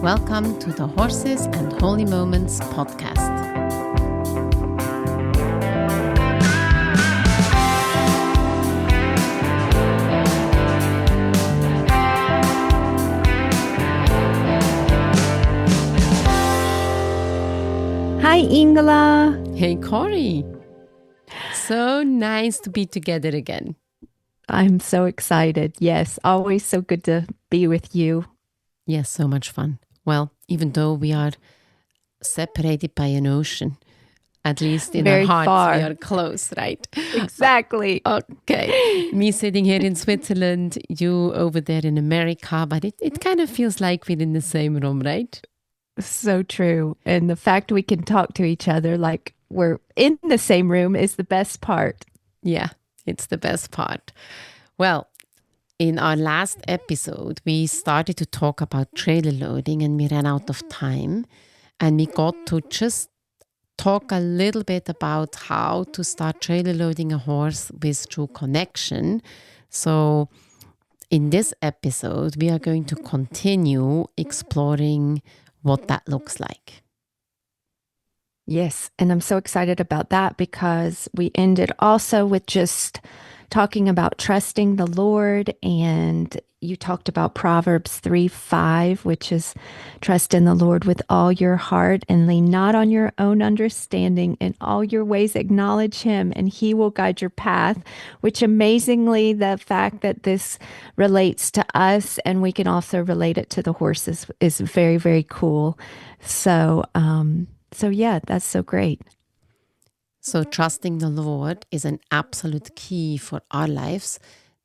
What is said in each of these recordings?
Welcome to the Horses and Holy Moments podcast. Hi, Ingela. Hey, Corrie. So nice to be together again. I'm so excited. Yes, always so good to be with you. Yes, so much fun. Well, even though we are separated by an ocean, at least in Very our hearts, far. we are close, right? Exactly. Okay. Me sitting here in Switzerland, you over there in America, but it kind of feels like we're in the same room, right? So true. And the fact we can talk to each other like we're in the same room is the best part. Yeah, it's the best part. Well, in our last episode, we started to talk about trailer loading and we ran out of time. And we got to just talk a little bit about how to start trailer loading a horse with true connection. So in this episode, we are going to continue exploring what that looks like. Yes, and I'm so excited about that because we ended also with just talking about trusting the Lord, and you talked about Proverbs 3:5, which is trust in the Lord with all your heart and lean not on your own understanding. In all your ways acknowledge him and he will guide your path, which amazingly the fact that this relates to us and we can also relate it to the horses is very, very cool. So yeah, that's so great. So trusting the Lord is an absolute key for our lives,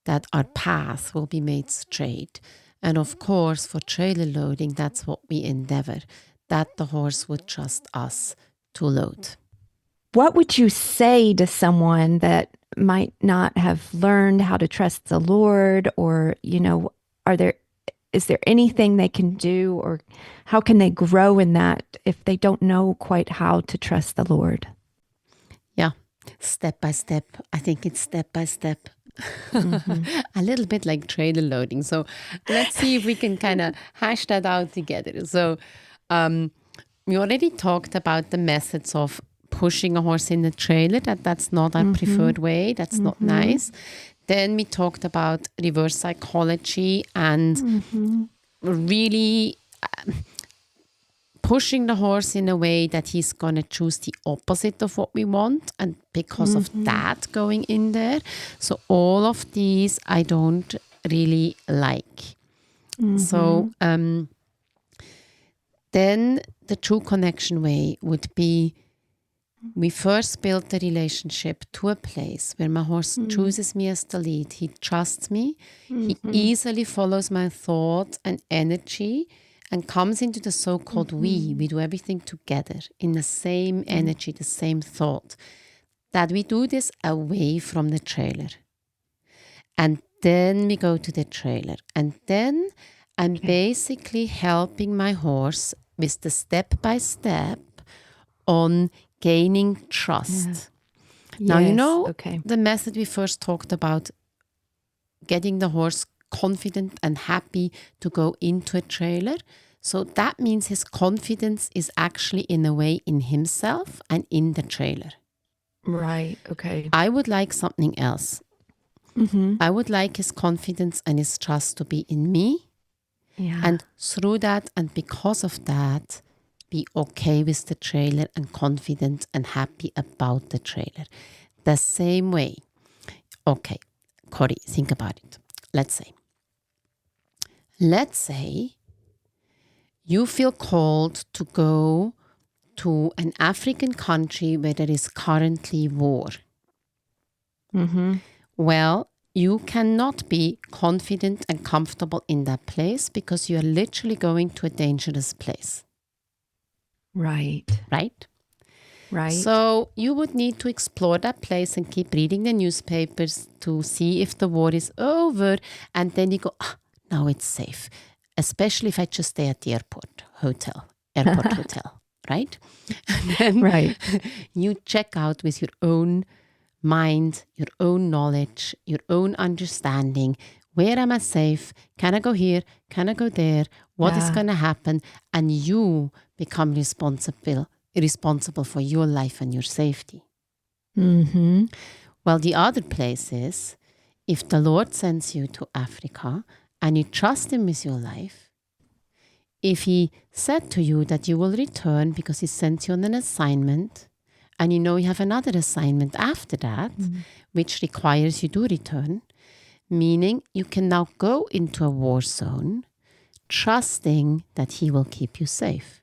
that our path will be made straight. And of course, for trailer loading, that's what we endeavor, that the horse would trust us to load. What would you say to someone that might not have learned how to trust the Lord, or, is there anything they can do, or how can they grow in that if they don't know quite how to trust the Lord? Yeah, step by step. I think it's step by step. Mm-hmm. A little bit like trailer loading. So let's see if we can kind of hash that out together. So we already talked about the methods of pushing a horse in the trailer. That's not our preferred way. That's not nice. Then we talked about reverse psychology and really pushing the horse in a way that he's going to choose the opposite of what we want, and because of that going in there. So all of these I don't really like. So then the true connection way would be, we first build the relationship to a place where my horse chooses me as the lead. He trusts me. He easily follows my thought and energy and comes into the so-called we. We do everything together in the same energy, the same thought. That we do this away from the trailer. And then we go to the trailer. And then I'm basically helping my horse with the step-by-step on gaining trust. Yeah. Now, the method we first talked about, getting the horse confident and happy to go into a trailer. So that means his confidence is actually in a way in himself and in the trailer. Right. Okay. I would like something else. I would like his confidence and his trust to be in me. Yeah. And through that and because of that, be okay with the trailer and confident and happy about the trailer. The same way. Okay, Corrie, think about it. Let's say you feel called to go to an African country where there is currently war. Well, you cannot be confident and comfortable in that place because you are literally going to a dangerous place. Right. Right? Right. So you would need to explore that place and keep reading the newspapers to see if the war is over. And then you go, now it's safe. Especially if I just stay at the airport hotel, right? And then you check out with your own mind, your own knowledge, your own understanding, Where am I safe? Can I go here? Can I go there? What is going to happen? And you become responsible for your life and your safety. Mm-hmm. Well, the other place is, if the Lord sends you to Africa and you trust Him with your life, if He said to you that you will return because He sent you on an assignment, and you know you have another assignment after that, which requires you to return, meaning you can now go into a war zone, trusting that He will keep you safe.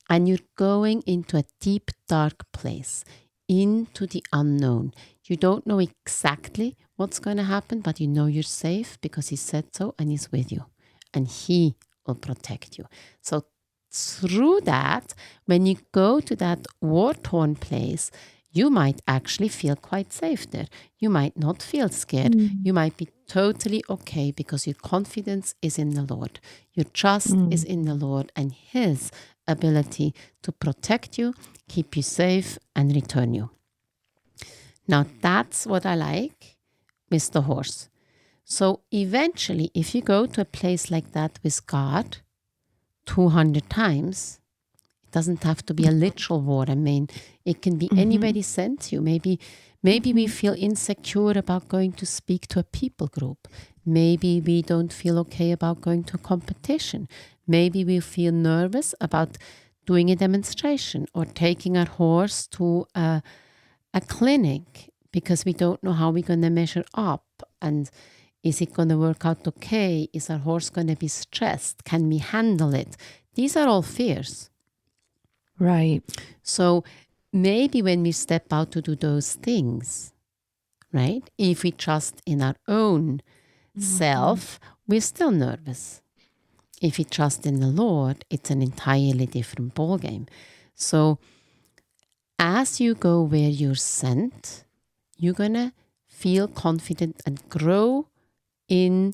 And you're going into a deep, dark place, into the unknown. You don't know exactly what's going to happen, but you know you're safe because He said so and He's with you. And He will protect you. So through that, when you go to that war-torn place, you might actually feel quite safe there. You might not feel scared. You might be totally okay because your confidence is in the Lord. Your trust is in the Lord and His ability to protect you, keep you safe, and return you. Now, that's what I like with the horse. So eventually, if you go to a place like that with God 200 times, it doesn't have to be a literal war. I mean, it can be anybody sent you. Maybe we feel insecure about going to speak to a people group. Maybe we don't feel okay about going to a competition. Maybe we feel nervous about doing a demonstration or taking our horse to a clinic because we don't know how we're going to measure up. And is it going to work out okay? Is our horse going to be stressed? Can we handle it? These are all fears. Right. So maybe when we step out to do those things, right, if we trust in our own self, we're still nervous. If we trust in the Lord, it's an entirely different ballgame. So as you go where you're sent, you're going to feel confident and grow in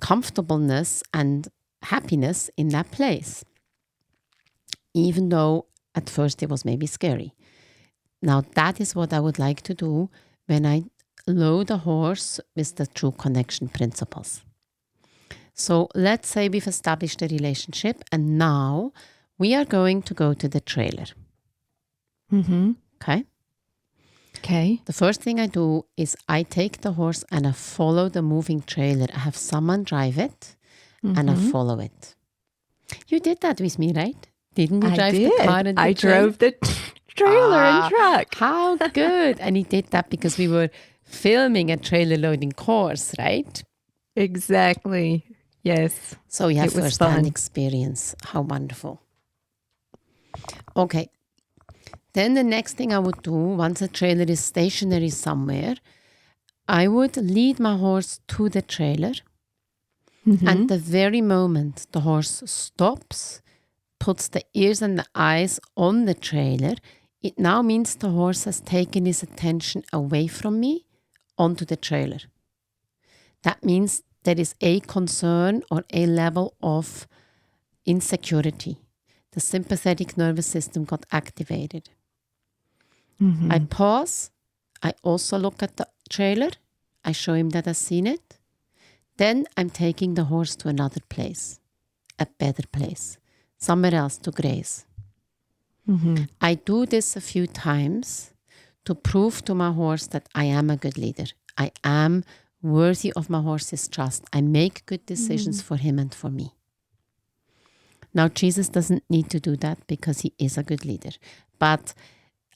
comfortableness and happiness in that place, even though at first it was maybe scary. Now, that is what I would like to do when I load a horse with the true connection principles. So let's say we've established a relationship and now we are going to go to the trailer. Okay? Okay. The first thing I do is I take the horse and I follow the moving trailer. I have someone drive it and I follow it. You did that with me, right? Didn't you drive the car and I drove the trailer and truck. How good. And he did that because we were filming a trailer loading course, right? Exactly. Yes. So you have first-hand experience. How wonderful. Okay. Then the next thing I would do, once a trailer is stationary somewhere, I would lead my horse to the trailer. And the very moment the horse stops, puts the ears and the eyes on the trailer, it now means the horse has taken his attention away from me onto the trailer. That means there is a concern or a level of insecurity. The sympathetic nervous system got activated. I pause. I also look at the trailer. I show him that I've seen it. Then I'm taking the horse to another place, a better place, somewhere else to graze. I do this a few times to prove to my horse that I am a good leader. I am worthy of my horse's trust. I make good decisions for him and for me. Now, Jesus doesn't need to do that because he is a good leader. But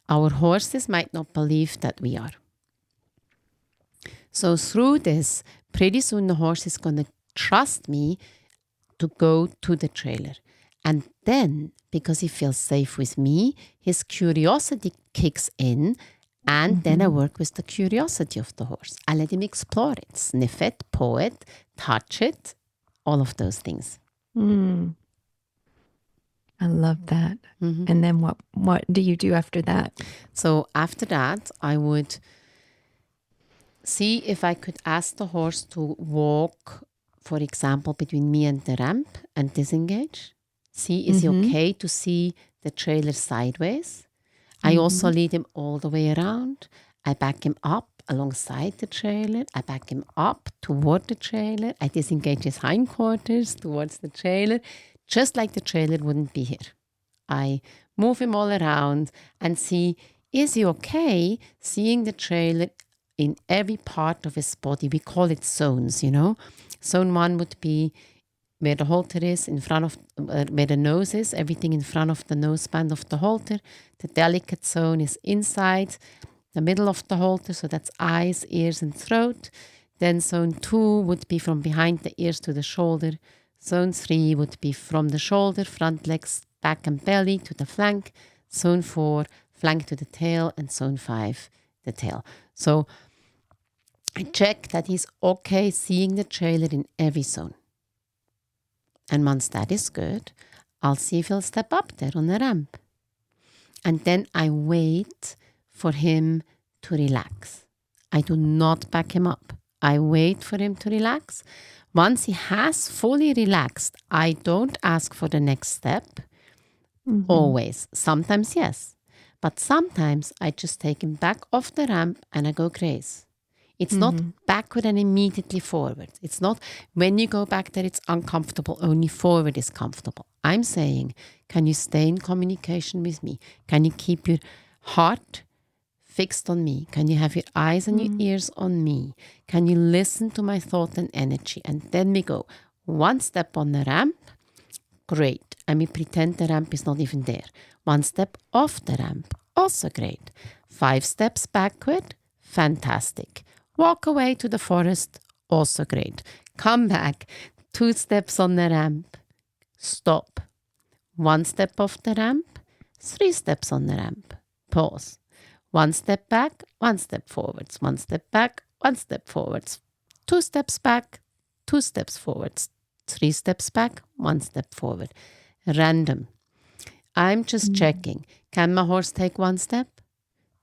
our horses might not believe that we are. So through this, pretty soon the horse is going to trust me to go to the trailer. And then, because he feels safe with me, his curiosity kicks in. And then I work with the curiosity of the horse. I let him explore it, sniff it, paw it, touch it, all of those things. I love that. And then what do you do after that? So after that, I would see if I could ask the horse to walk, for example, between me and the ramp and disengage. See, is he okay to see the trailer sideways? I also lead him all the way around. I back him up alongside the trailer. I back him up toward the trailer. I disengage his hindquarters towards the trailer, just like the trailer wouldn't be here. I move him all around and see, is he okay seeing the trailer in every part of his body? We call it zones, Zone 1 would be where the halter is, in front of where the nose is, everything in front of the noseband of the halter. The delicate zone is inside the middle of the halter, so that's eyes, ears, and throat. Then zone 2 would be from behind the ears to the shoulder. Zone 3 would be from the shoulder, front legs, back and belly to the flank. Zone 4, flank to the tail, and zone 5, the tail. So I check that he's okay seeing the trailer in every zone. And once that is good, I'll see if he'll step up there on the ramp. And then I wait for him to relax. I do not back him up. I wait for him to relax. Once he has fully relaxed, I don't ask for the next step. Always. Sometimes yes. But sometimes I just take him back off the ramp and I go crazy. It's not backward and immediately forward. It's not when you go back there, it's uncomfortable. Only forward is comfortable. I'm saying, can you stay in communication with me? Can you keep your heart fixed on me? Can you have your eyes and your ears on me? Can you listen to my thought and energy? And then we go one step on the ramp. Great. And we pretend the ramp is not even there. One step off the ramp. Also great. 5 steps backward. Fantastic. Walk away to the forest, also great. Come back, 2 steps on the ramp, stop. 1 step off the ramp, 3 steps on the ramp, pause. 1 step back, 1 step forwards, 1 step back, 1 step forwards. 2 steps back, 2 steps forwards, 3 steps back, 1 step forward. Random. I'm just checking. Can my horse take 1 step,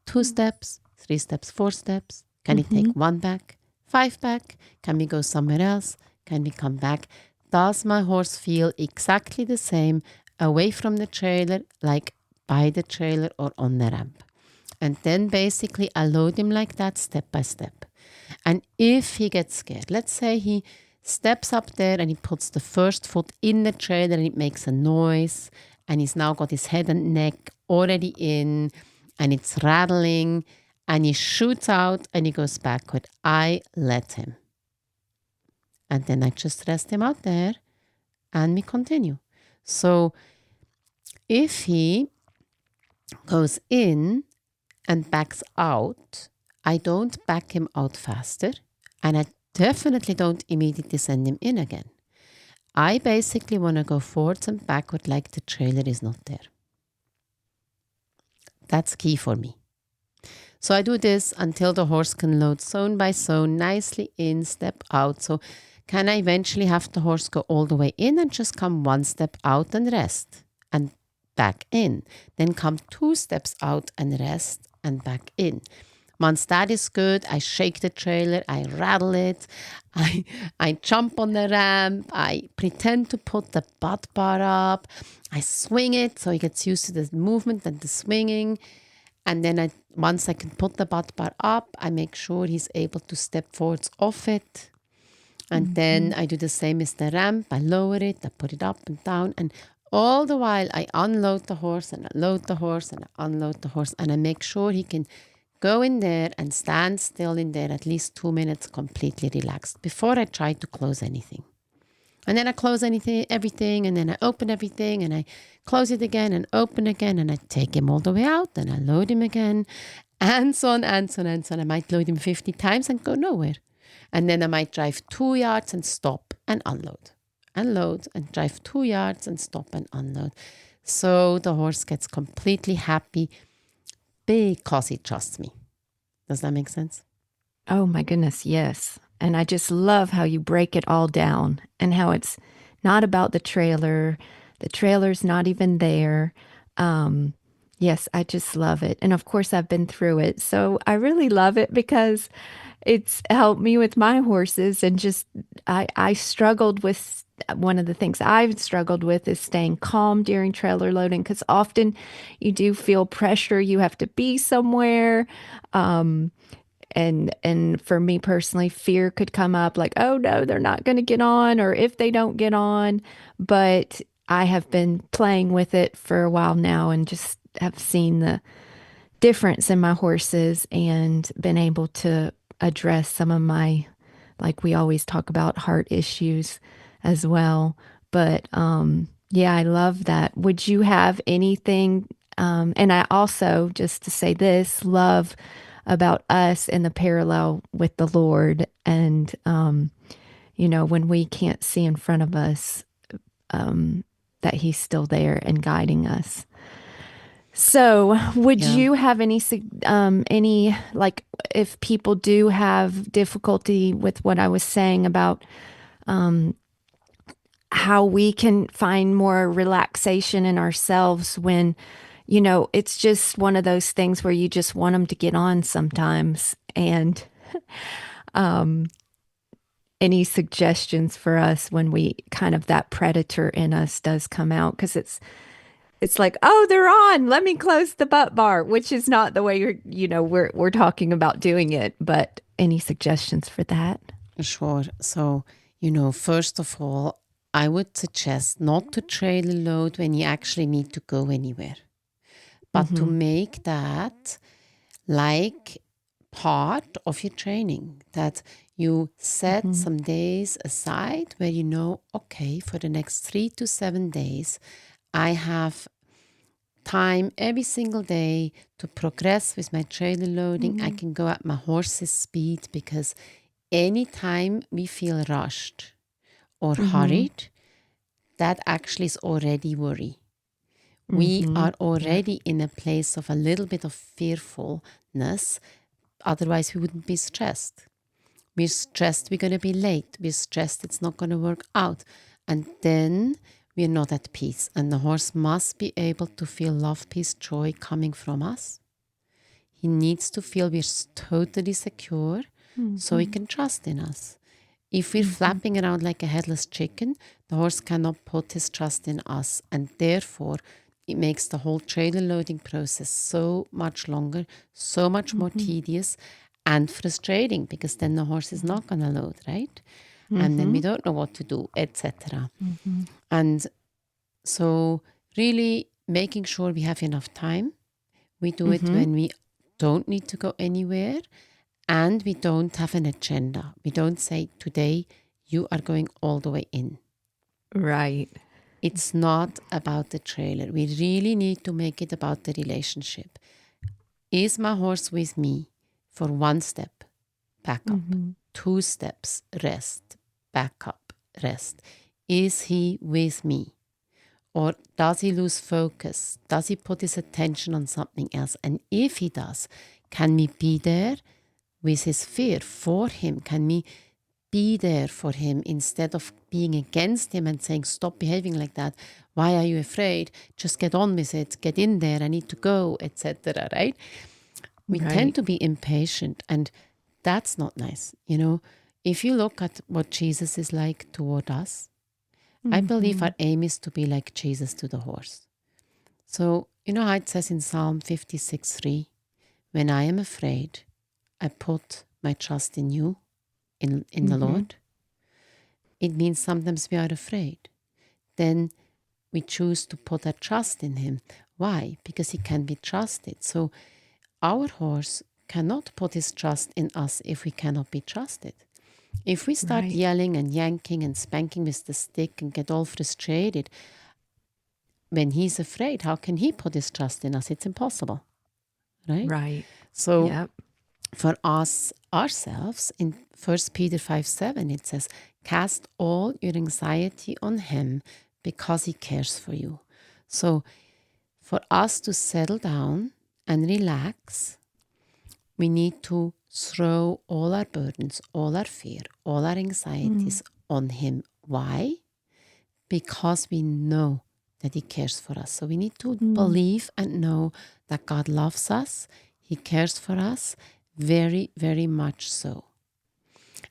2 steps, 3 steps, 4 steps? Can he take 1 back, 5 back? Can we go somewhere else? Can we come back? Does my horse feel exactly the same away from the trailer, like by the trailer or on the ramp? And then basically I load him like that step by step. And if he gets scared, let's say he steps up there and he puts the first foot in the trailer and it makes a noise and he's now got his head and neck already in and it's rattling, and he shoots out and he goes backward. I let him. And then I just rest him out there and we continue. So if he goes in and backs out, I don't back him out faster and I definitely don't immediately send him in again. I basically want to go forwards and backward like the trailer is not there. That's key for me. So I do this until the horse can load zone by zone, nicely in, step out. So can I eventually have the horse go all the way in and just come 1 step out and rest and back in? Then come 2 steps out and rest and back in. Once that is good, I shake the trailer, I rattle it, I jump on the ramp, I pretend to put the butt bar up, I swing it so he gets used to the movement and the swinging. And then once I can put the butt bar up, I make sure he's able to step forwards off it. And then I do the same as the ramp. I lower it, I put it up and down. And all the while, I unload the horse and I load the horse and I unload the horse. And I make sure he can go in there and stand still in there at least 2 minutes completely relaxed before I try to close anything. And then I close everything, and then I open everything, and I close it again and open again, and I take him all the way out, and I load him again, and so on, and so on, and so on. I might load him 50 times and go nowhere. And then I might drive 2 yards and stop and unload, and load, and drive 2 yards and stop and unload. So the horse gets completely happy because he trusts me. Does that make sense? Oh my goodness, yes. And I just love how you break it all down and how it's not about the trailer. The trailer's not even there. Yes, I just love it. And of course, I've been through it. So I really love it because it's helped me with my horses. And just, I struggled with one of the things I've struggled with is staying calm during trailer loading because often you do feel pressure. You have to be somewhere. And for me personally, fear could come up like, oh no, they're not going to get on, or if they don't get on. But I have been playing with it for a while now and just have seen the difference in my horses and been able to address some of my, like we always talk about, heart issues as well. But yeah, I love that. Would you have anything? And I also, just to say this, love about us in the parallel with the Lord. And, when we can't see in front of us, that He's still there and guiding us. So, would Yeah. you have any, like, if people do have difficulty with what I was saying about how we can find more relaxation in ourselves when, it's just one of those things where you just want them to get on sometimes. And any suggestions for us when we kind of, that predator in us does come out? Because it's like, oh, they're on. Let me close the butt bar, which is not the way we're talking about doing it. But any suggestions for that? Sure. So, first of all, I would suggest not to trailer load when you actually need to go anywhere, but to make that like part of your training, that you set some days aside where okay, for the next 3 to 7 days, I have time every single day to progress with my trailer loading. I can go at my horse's speed, because anytime we feel rushed or hurried, that actually is already worry. We are already in a place of a little bit of fearfulness. Otherwise, we wouldn't be stressed. We're stressed we're going to be late. We're stressed it's not going to work out. And then we're not at peace. And the horse must be able to feel love, peace, joy coming from us. He needs to feel we're totally secure so he can trust in us. If we're flapping around like a headless chicken, the horse cannot put his trust in us. And therefore, it makes the whole trailer loading process so much longer, so much more tedious and frustrating, because then the horse is not going to load, right? And then we don't know what to do, etc. And so really making sure we have enough time. We do it when we don't need to go anywhere, and we don't have an agenda. We don't say, today you are going all the way in. Right. It's not about the trailer. We really need to make it about the relationship. Is my horse with me for 1 step, back up, 2 steps, rest, back up, rest? Is he with me? Or does he lose focus? Does he put his attention on something else? And if he does, can we be there with his fear for him? Can we be there for him instead of being against him and saying, stop behaving like that? Why are you afraid? Just get on with it. Get in there. I need to go, etc. Right? We tend to be impatient, and that's not nice. If you look at what Jesus is like toward us, I believe our aim is to be like Jesus to the horse. So, how it says in Psalm 56:3, when I am afraid, I put my trust in you, in the Lord. It means sometimes we are afraid. Then we choose to put our trust in him. Why? Because he can be trusted. So our horse cannot put his trust in us if we cannot be trusted. If we start yelling and yanking and spanking with the stick and get all frustrated, when he's afraid, how can he put his trust in us? It's impossible, right? Right. So for us, ourselves, in 1 Peter 5:7, it says, cast all your anxiety on him because he cares for you. So for us to settle down and relax, we need to throw all our burdens, all our fear, all our anxieties on him. Why? Because we know that he cares for us. So we need to believe and know that God loves us. He cares for us very, very much so.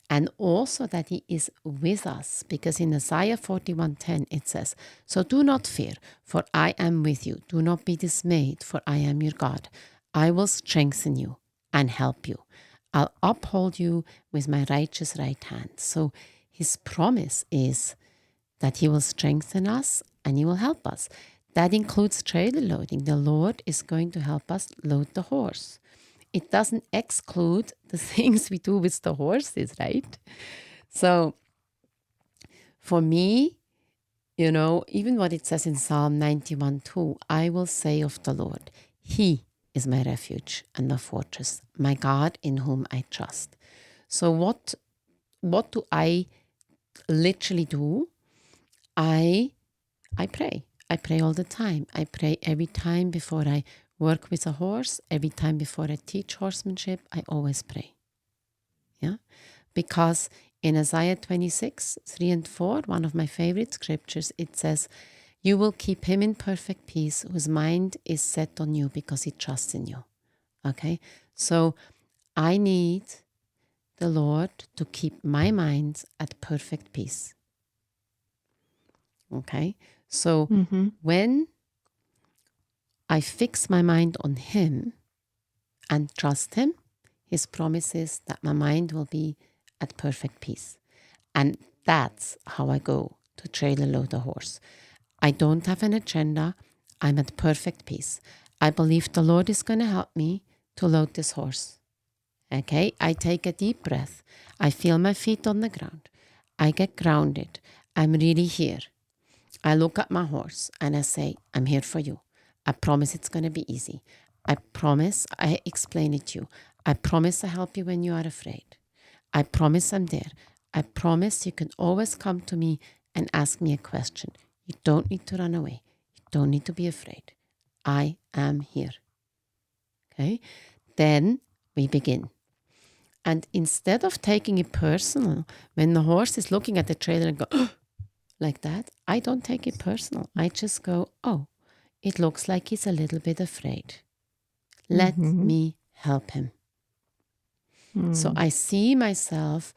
And also that he is with us, because in Isaiah 41:10 it says, so do not fear, for I am with you. Do not be dismayed, for I am your God. I will strengthen you and help you. I'll uphold you with my righteous right hand. So his promise is that he will strengthen us and he will help us. That includes trailer loading. The Lord is going to help us load the horse. It doesn't exclude the things we do with the horses, right? So for me, even what it says in Psalm 91:2, I will say of the Lord, he is my refuge and my fortress, my God in whom I trust. So what do I literally do? I pray. I pray all the time. I pray every time before I work with a horse, every time before I teach horsemanship, I always pray. Yeah? Because in Isaiah 26:3-4, one of my favorite scriptures, it says, you will keep him in perfect peace whose mind is set on you because he trusts in you. Okay? So I need the Lord to keep my mind at perfect peace. Okay? So when I fix my mind on him and trust him, his promise is that my mind will be at perfect peace. And that's how I go to trailer load a horse. I don't have an agenda. I'm at perfect peace. I believe the Lord is going to help me to load this horse. Okay? I take a deep breath. I feel my feet on the ground. I get grounded. I'm really here. I look at my horse and I say, I'm here for you. I promise it's going to be easy. I promise I explain it to you. I promise I help you when you are afraid. I promise I'm there. I promise you can always come to me and ask me a question. You don't need to run away. You don't need to be afraid. I am here. Okay? Then we begin. And instead of taking it personal, when the horse is looking at the trailer and go, oh, like that, I don't take it personal. I just go, oh, it looks like he's a little bit afraid. Let me help him. So I see myself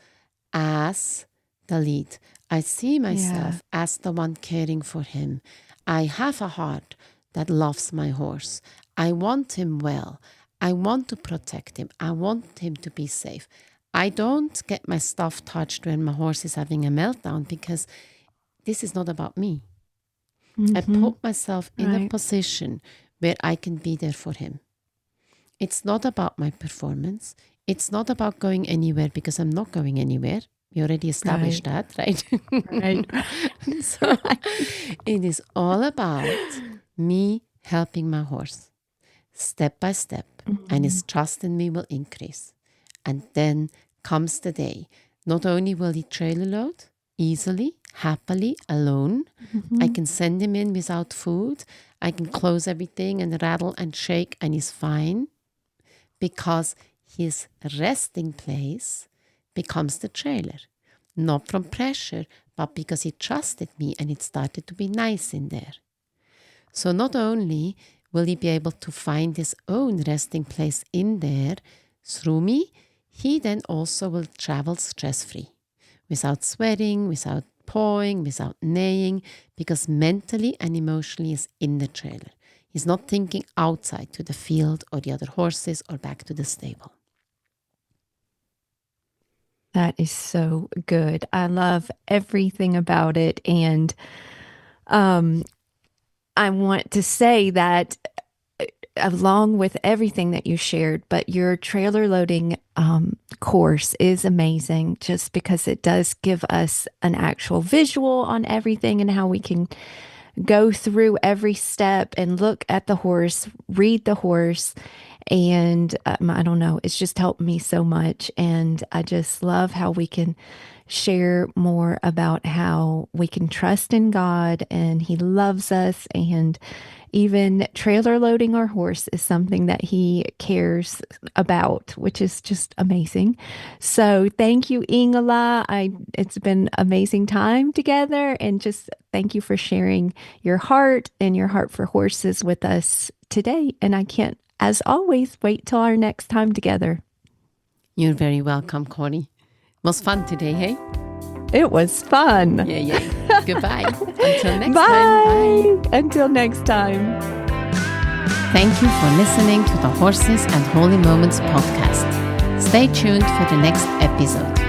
as the lead. I see myself as the one caring for him. I have a heart that loves my horse. I want him well. I want to protect him. I want him to be safe. I don't get my stuff touched when my horse is having a meltdown because this is not about me. I put myself in a position where I can be there for him. It's not about my performance. It's not about going anywhere because I'm not going anywhere. We already established that, right? Right. So it is all about me helping my horse step by step, and his trust in me will increase. And then comes the day. Not only will he trailer load easily, happily, alone. I can send him in without food. I can close everything and rattle and shake, and he's fine because his resting place becomes the trailer. Not from pressure, but because he trusted me and it started to be nice in there. So not only will he be able to find his own resting place in there through me, he then also will travel stress-free, without sweating, without pawing, without neighing, because mentally and emotionally he's in the trailer. He's not thinking outside to the field or the other horses or back to the stable. That is so good. I love everything about it. And I want to say that along with everything that you shared, but your trailer loading course is amazing just because it does give us an actual visual on everything and how we can go through every step and look at the horse, read the horse. And I don't know, it's just helped me so much. And I just love how we can share more about how we can trust in God and He loves us. And even trailer loading our horse is something that He cares about, which is just amazing. So thank you, Ingela. It's been amazing time together, and just thank you for sharing your heart and your heart for horses with us today. And I can't, as always, wait till our next time together. You're very welcome, Corrie. It was fun today, hey? It was fun. Yeah. Goodbye. Until next time. Bye. Until next time. Thank you for listening to the Horses and Holy Moments podcast. Stay tuned for the next episode.